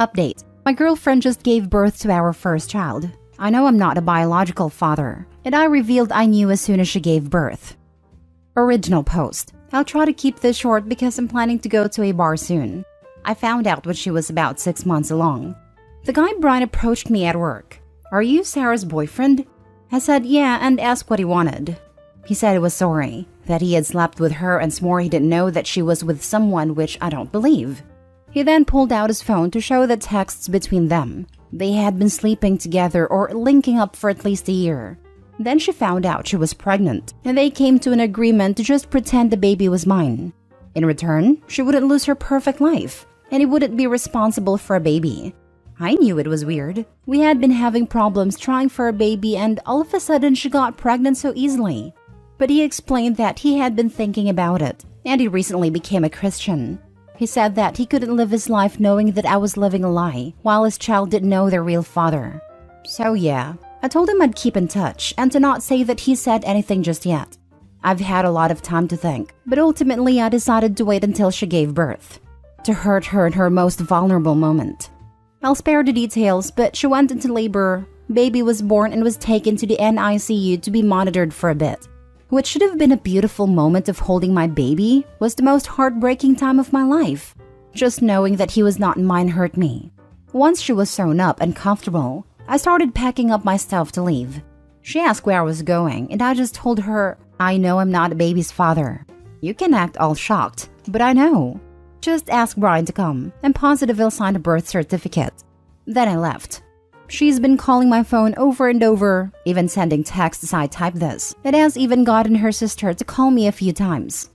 Update. My girlfriend just gave birth to our first child. I know I'm not a biological father, and I revealed I knew as soon as she gave birth. Original post. I'll try to keep this short because I'm planning to go to a bar soon. I found out when she was about 6 months along. The guy Brian approached me at work. "Are you Sarah's boyfriend?" I said yeah and asked what he wanted. He said he was sorry, that he had slept with her and swore he didn't know that she was with someone, which I don't believe. He then pulled out his phone to show the texts between them. They had been sleeping together or linking up for at least a year. Then she found out she was pregnant, and they came to an agreement to just pretend the baby was mine. In return, she wouldn't lose her perfect life, and he wouldn't be responsible for a baby. I knew it was weird. We had been having problems trying for a baby, and all of a sudden she got pregnant so easily. But he explained that he had been thinking about it, and he recently became a Christian. He said that he couldn't live his life knowing that I was living a lie, while his child didn't know their real father. So yeah, I told him I'd keep in touch, and to not say that he said anything just yet. I've had a lot of time to think, but ultimately I decided to wait until she gave birth, to hurt her in her most vulnerable moment. I'll spare the details, but she went into labor, baby was born and was taken to the NICU to be monitored for a bit. What should have been a beautiful moment of holding my baby was the most heartbreaking time of my life. Just knowing that he was not mine hurt me. Once she was sewn up and comfortable, I started packing up my stuff to leave. She asked where I was going, and I just told her, "I know I'm not a baby's father." You can act all shocked, but I know. Just ask Brian to come. I'm positive he'll sign a birth certificate. Then I left. She's been calling my phone over and over, even sending texts I typed this. It has even gotten her sister to call me a few times.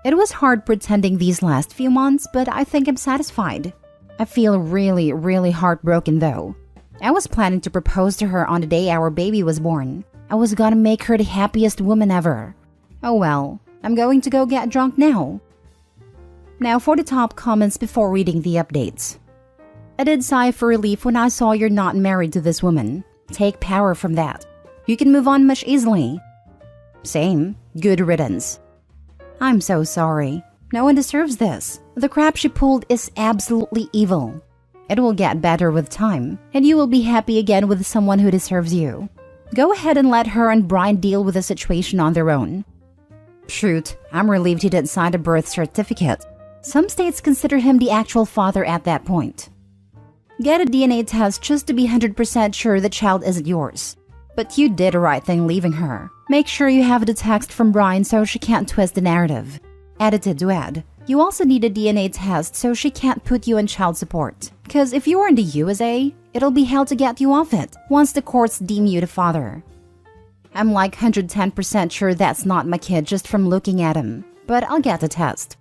It was hard pretending these last few months, but I think I'm satisfied. I feel really heartbroken though. I was planning to propose to her on the day our baby was born. I was gonna make her the happiest woman ever. Oh well, I'm going to go get drunk now. Now for the top comments before reading the updates. I did sigh for relief when I saw you're not married to this woman. Take power from that. You can move on much easily. Same. Good riddance. I'm so sorry. No one deserves this. The crap she pulled is absolutely evil. It will get better with time, and you will be happy again with someone who deserves you. Go ahead and let her and Brian deal with the situation on their own. Shoot, I'm relieved he didn't sign a birth certificate. Some states consider him the actual father at that point. Get a DNA test just to be 100% sure the child isn't yours. But you did the right thing leaving her. Make sure you have the text from Brian so she can't twist the narrative. Edited to add. You also need a DNA test so she can't put you in child support. Because if you're in the USA, it'll be hell to get you off it once the courts deem you the father. I'm like 110% sure that's not my kid just from looking at him. But I'll get the test.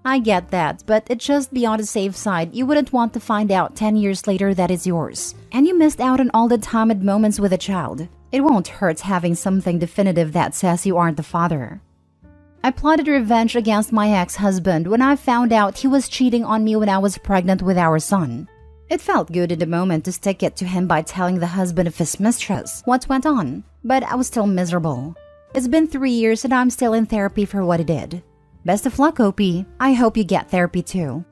I get that, but it's just be on the safe side. You wouldn't want to find out 10 years later that it's yours. And you missed out on all the time and moments with a child. It won't hurt having something definitive that says you aren't the father. I plotted revenge against my ex-husband when I found out he was cheating on me when I was pregnant with our son. It felt good in the moment to stick it to him by telling the husband of his mistress what went on, but I was still miserable. It's been 3 years and I'm still in therapy for what I did. Best of luck, OP. I hope you get therapy too.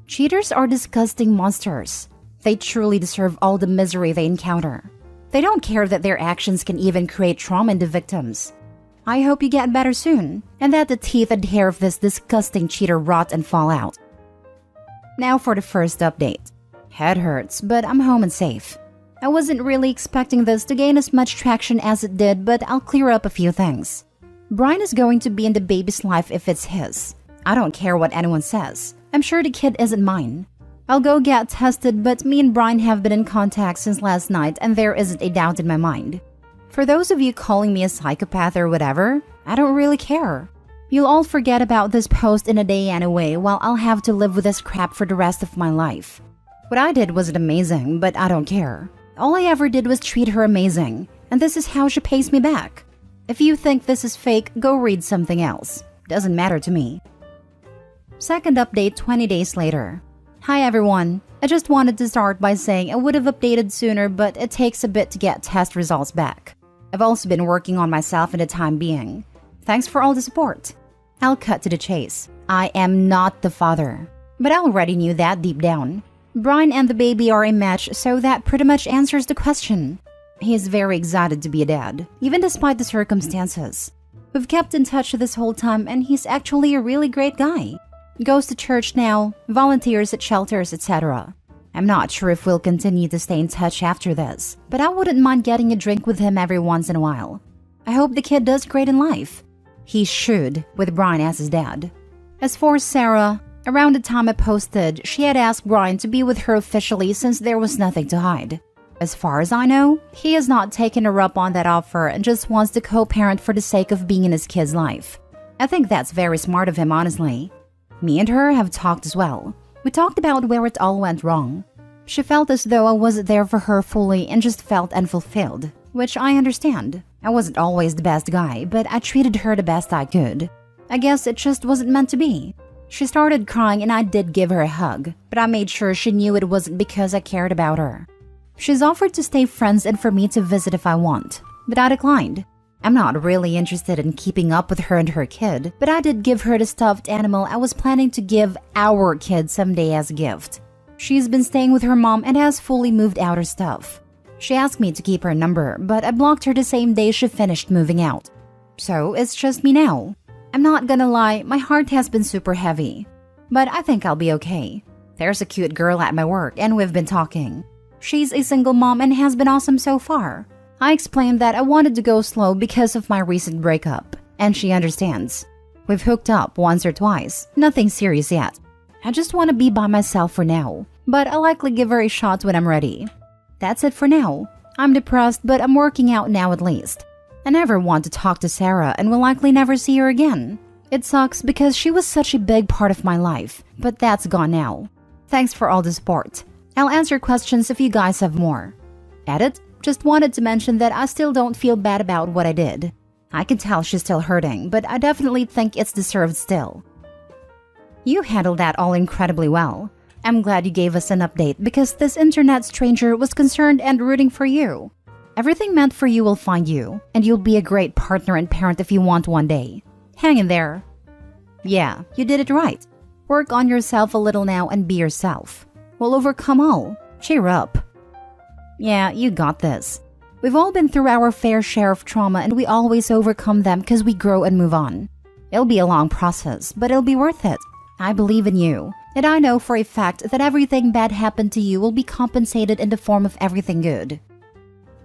Cheaters are disgusting monsters. They truly deserve all the misery they encounter. They don't care that their actions can even create trauma in the victims. I hope you get better soon, and that the teeth and hair of this disgusting cheater rot and fall out. Now for the first update. Head hurts, but I'm home and safe. I wasn't really expecting this to gain as much traction as it did, but I'll clear up a few things. Brian is going to be in the baby's life if it's his. I don't care what anyone says. I'm sure the kid isn't mine. I'll go get tested, but me and Brian have been in contact since last night and there isn't a doubt in my mind. For those of you calling me a psychopath or whatever, I don't really care. You'll all forget about this post in a day anyway, while I'll have to live with this crap for the rest of my life. What I did wasn't amazing, but I don't care. All I ever did was treat her amazing, and this is how she pays me back. If you think this is fake, go read something else. Doesn't matter to me. Second update 20 days later. Hi everyone. I just wanted to start by saying I would have updated sooner, but it takes a bit to get test results back. I've also been working on myself in the time being. Thanks for all the support. I'll cut to the chase. I am not the father. But I already knew that deep down. Brian and the baby are a match, so that pretty much answers the question. He is very excited to be a dad, even despite the circumstances. We've kept in touch this whole time and he's actually a really great guy. Goes to church now, volunteers at shelters, etc. I'm not sure if we'll continue to stay in touch after this, but I wouldn't mind getting a drink with him every once in a while. I hope the kid does great in life. He should, with Brian as his dad. As for Sarah, around the time I posted, she had asked Brian to be with her officially since there was nothing to hide. As far as I know, he has not taken her up on that offer and just wants to co-parent for the sake of being in his kid's life. I think that's very smart of him, honestly. Me and her have talked as well. We talked about where it all went wrong. She felt as though I wasn't there for her fully and just felt unfulfilled, which I understand. I wasn't always the best guy, but I treated her the best I could. I guess it just wasn't meant to be. She started crying and I did give her a hug, but I made sure she knew it wasn't because I cared about her. She's offered to stay friends and for me to visit if I want, but I declined. I'm not really interested in keeping up with her and her kid, but I did give her the stuffed animal I was planning to give our kid someday as a gift. She's been staying with her mom and has fully moved out her stuff. She asked me to keep her number, but I blocked her the same day she finished moving out. So it's just me now. I'm not gonna lie, my heart has been super heavy. But I think I'll be okay. There's a cute girl at my work and we've been talking. She's a single mom and has been awesome so far. I explained that I wanted to go slow because of my recent breakup, and she understands. We've hooked up once or twice, nothing serious yet. I just want to be by myself for now, but I'll likely give her a shot when I'm ready. That's it for now. I'm depressed, but I'm working out now at least. I never want to talk to Sarah and will likely never see her again. It sucks because she was such a big part of my life, but that's gone now. Thanks for all the support. I'll answer questions if you guys have more. Edit, just wanted to mention that I still don't feel bad about what I did. I can tell she's still hurting, but I definitely think it's deserved still. You handled that all incredibly well. I'm glad you gave us an update because this internet stranger was concerned and rooting for you. Everything meant for you will find you, and you'll be a great partner and parent if you want one day. Hang in there. Yeah, you did it right. Work on yourself a little now and be yourself. We'll overcome all. Cheer up. Yeah, you got this. We've all been through our fair share of trauma and we always overcome them because we grow and move on. It'll be a long process, but it'll be worth it. I believe in you, and I know for a fact that everything bad happened to you will be compensated in the form of everything good.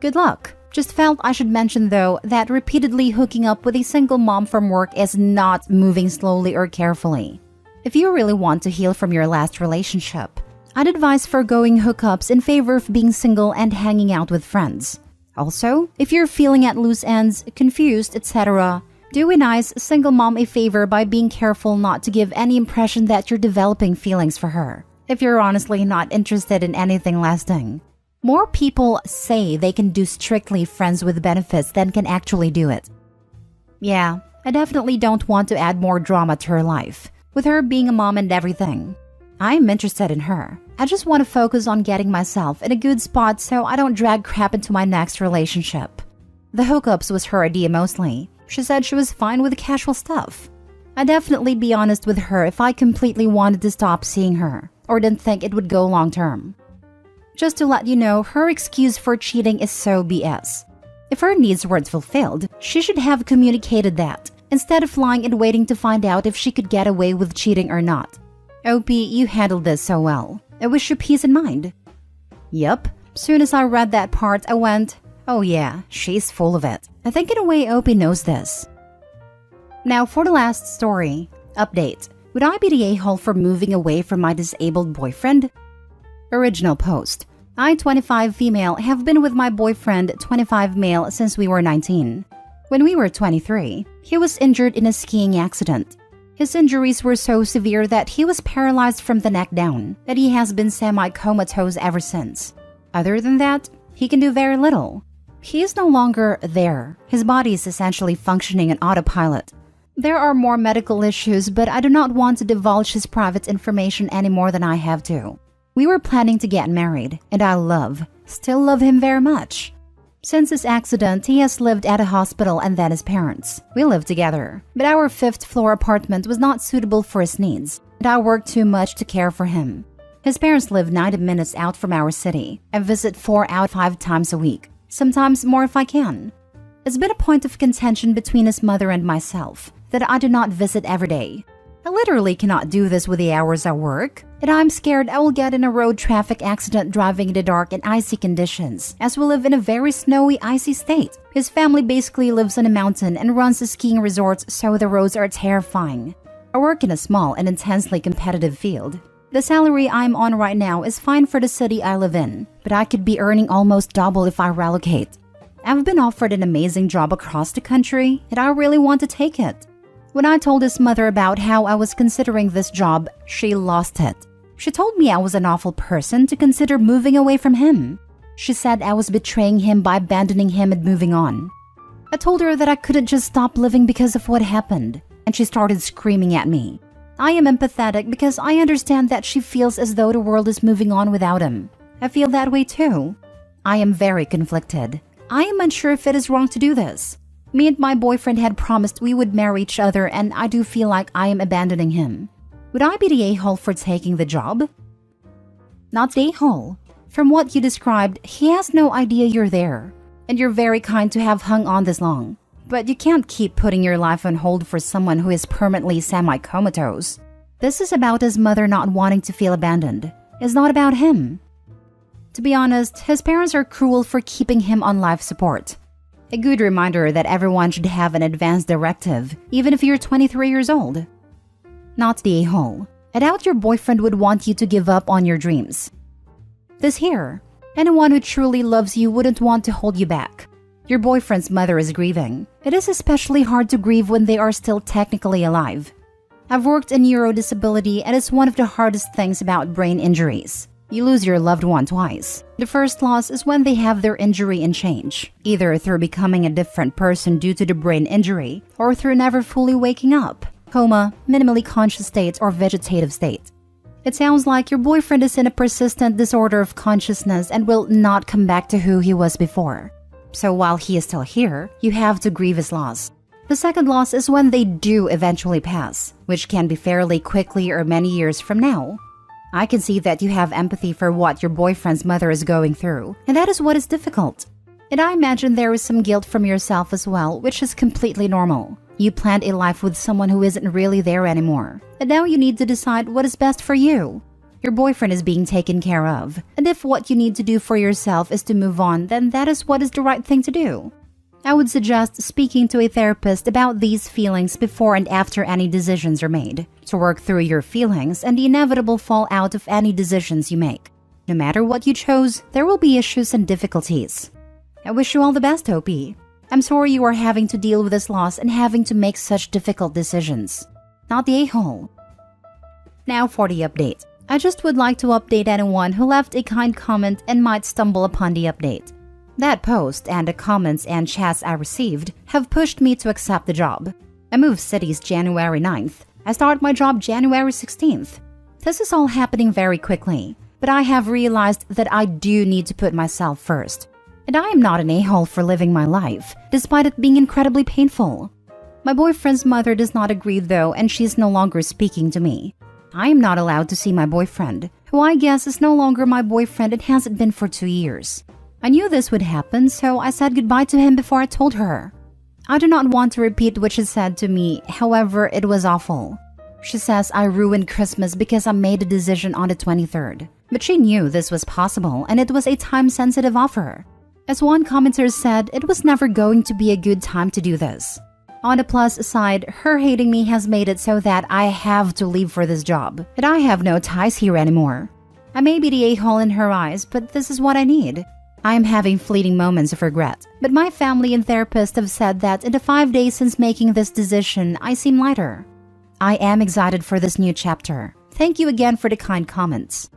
Good luck. Just felt I should mention though that repeatedly hooking up with a single mom from work is not moving slowly or carefully. If you really want to heal from your last relationship, I'd advise forgoing hookups in favor of being single and hanging out with friends. Also, if you're feeling at loose ends, confused, etc., do a nice single mom a favor by being careful not to give any impression that you're developing feelings for her, if you're honestly not interested in anything lasting. More people say they can do strictly friends with benefits than can actually do it. Yeah, I definitely don't want to add more drama to her life, with her being a mom and everything. I'm interested in her. I just want to focus on getting myself in a good spot so I don't drag crap into my next relationship. The hookups was her idea mostly. She said she was fine with the casual stuff. I'd definitely be honest with her if I completely wanted to stop seeing her or didn't think it would go long term. Just to let you know, her excuse for cheating is so BS. If her needs weren't fulfilled, she should have communicated that instead of lying and waiting to find out if she could get away with cheating or not. OP, you handled this so well. I wish you peace in mind. Yup. Soon as I read that part, I went, oh yeah, she's full of it. I think in a way OP knows this. Now for the last story. Update. Would I be the a-hole for moving away from my disabled boyfriend? Original post. I, 25 female, have been with my boyfriend, 25 male, since we were 19. When we were 23, he was injured in a skiing accident. His injuries were so severe that he was paralyzed from the neck down, that he has been semi-comatose ever since. Other than that, he can do very little. He is no longer there. His body is essentially functioning on autopilot. There are more medical issues, but I do not want to divulge his private information any more than I have to. We were planning to get married, and I still love him very much. Since his accident, he has lived at a hospital and then his parents. We lived together, but our 5th floor apartment was not suitable for his needs, and I worked too much to care for him. His parents live 90 minutes out from our city. I visit 4 out of 5 times a week, sometimes more if I can. It's been a point of contention between his mother and myself that I do not visit every day. I literally cannot do this with the hours I work, and I'm scared I will get in a road traffic accident driving in the dark and icy conditions, as we live in a very snowy, icy state. His family basically lives on a mountain and runs skiing resorts, so the roads are terrifying. I work in a small and intensely competitive field. The salary I'm on right now is fine for the city I live in, but I could be earning almost double if I relocate. I've been offered an amazing job across the country, and I really want to take it. When I told his mother about how I was considering this job, she lost it. She told me I was an awful person to consider moving away from him. She said I was betraying him by abandoning him and moving on. I told her that I couldn't just stop living because of what happened, and she started screaming at me. I am empathetic because I understand that she feels as though the world is moving on without him. I feel that way too. I am very conflicted. I am unsure if it is wrong to do this. Me and my boyfriend had promised we would marry each other, and I do feel like I am abandoning him. Would I be the a-hole for taking the job? Not the a-hole. From what you described, he has no idea you're there. And you're very kind to have hung on this long. But you can't keep putting your life on hold for someone who is permanently semi-comatose. This is about his mother not wanting to feel abandoned. It's not about him. To be honest, his parents are cruel for keeping him on life support. A good reminder that everyone should have an advance directive, even if you're 23 years old. Not the a-hole. I doubt your boyfriend would want you to give up on your dreams. This here. Anyone who truly loves you wouldn't want to hold you back. Your boyfriend's mother is grieving. It is especially hard to grieve when they are still technically alive. I've worked in neurodisability, and it's one of the hardest things about brain injuries. You lose your loved one twice. The first loss is when they have their injury and change, either through becoming a different person due to the brain injury or through never fully waking up, coma, minimally conscious state, or vegetative state. It sounds like your boyfriend is in a persistent disorder of consciousness and will not come back to who he was before. So while he is still here, you have to grieve his loss. The second loss is when they do eventually pass, which can be fairly quickly or many years from now. I can see that you have empathy for what your boyfriend's mother is going through, and that is what is difficult. And I imagine there is some guilt from yourself as well, which is completely normal. You planned a life with someone who isn't really there anymore, and now you need to decide what is best for you. Your boyfriend is being taken care of, and if what you need to do for yourself is to move on, then that is what is the right thing to do. I would suggest speaking to a therapist about these feelings before and after any decisions are made, to work through your feelings and the inevitable fallout of any decisions you make. No matter what you chose, there will be issues and difficulties. I wish you all the best, OP. I'm sorry you are having to deal with this loss and having to make such difficult decisions. Not the a-hole. Now for the update. I just would like to update anyone who left a kind comment and might stumble upon the update. That post and the comments and chats I received have pushed me to accept the job. I moved cities January 9th. I start my job January 16th. This is all happening very quickly, but I have realized that I do need to put myself first. And I am not an a-hole for living my life, despite it being incredibly painful. My boyfriend's mother does not agree though, and she's no longer speaking to me. I am not allowed to see my boyfriend, who I guess is no longer my boyfriend and hasn't been for 2 years. I knew this would happen, so I said goodbye to him before I told her. I do not want to repeat what she said to me, however, it was awful. She says I ruined Christmas because I made a decision on the 23rd. But she knew this was possible, and it was a time-sensitive offer. As one commenter said, it was never going to be a good time to do this. On the plus side, her hating me has made it so that I have to leave for this job, and I have no ties here anymore. I may be the a-hole in her eyes, but this is what I need. I am having fleeting moments of regret, but my family and therapist have said that in the 5 days since making this decision, I seem lighter. I am excited for this new chapter. Thank you again for the kind comments.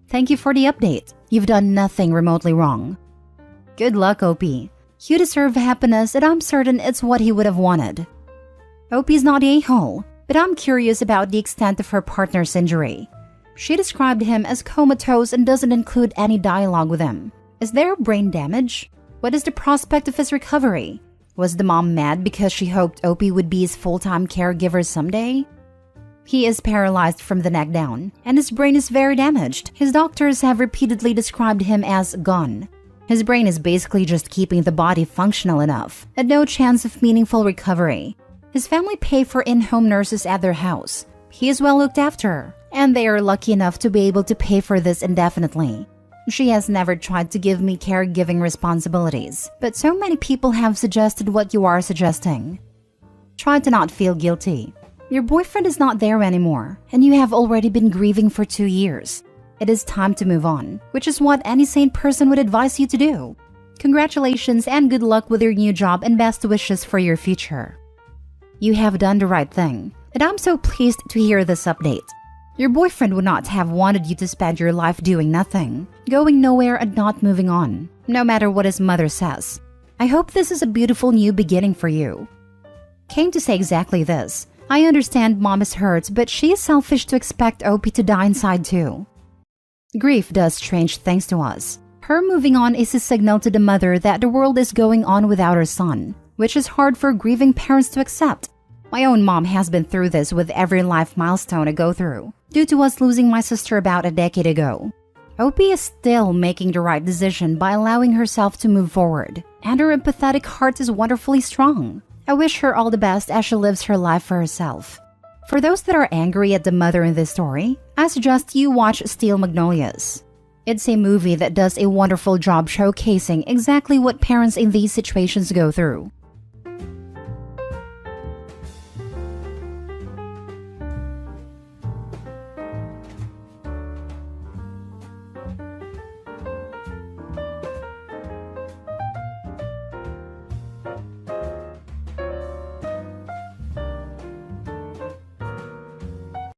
Thank you for the update. You've done nothing remotely wrong. Good luck, OP. You deserve happiness, and I'm certain it's what he would have wanted. OP's not the a-hole, but I'm curious about the extent of her partner's injury. She described him as comatose and doesn't include any dialogue with him. Is there brain damage? What is the prospect of his recovery? Was the mom mad because she hoped OP would be his full-time caregiver someday? He is paralyzed from the neck down, and his brain is very damaged. His doctors have repeatedly described him as gone. His brain is basically just keeping the body functional enough, and no chance of meaningful recovery. His family pay for in-home nurses at their house. He is well looked after, and they are lucky enough to be able to pay for this indefinitely. She has never tried to give me caregiving responsibilities, but so many people have suggested what you are suggesting. Try to not feel guilty. Your boyfriend is not there anymore, and you have already been grieving for 2 years. It is time to move on, which is what any sane person would advise you to do. Congratulations and good luck with your new job and best wishes for your future. You have done the right thing, and I'm so pleased to hear this update. Your boyfriend would not have wanted you to spend your life doing nothing, going nowhere and not moving on, no matter what his mother says. I hope this is a beautiful new beginning for you. Came to say exactly this. I understand mom is hurt, but she is selfish to expect OP to die inside too. Grief does strange things to us. Her moving on is a signal to the mother that the world is going on without her son, which is hard for grieving parents to accept. My own mom has been through this with every life milestone I go through, due to us losing my sister about a decade ago. OP is still making the right decision by allowing herself to move forward, and her empathetic heart is wonderfully strong. I wish her all the best as she lives her life for herself. For those that are angry at the mother in this story, I suggest you watch Steel Magnolias. It's a movie that does a wonderful job showcasing exactly what parents in these situations go through.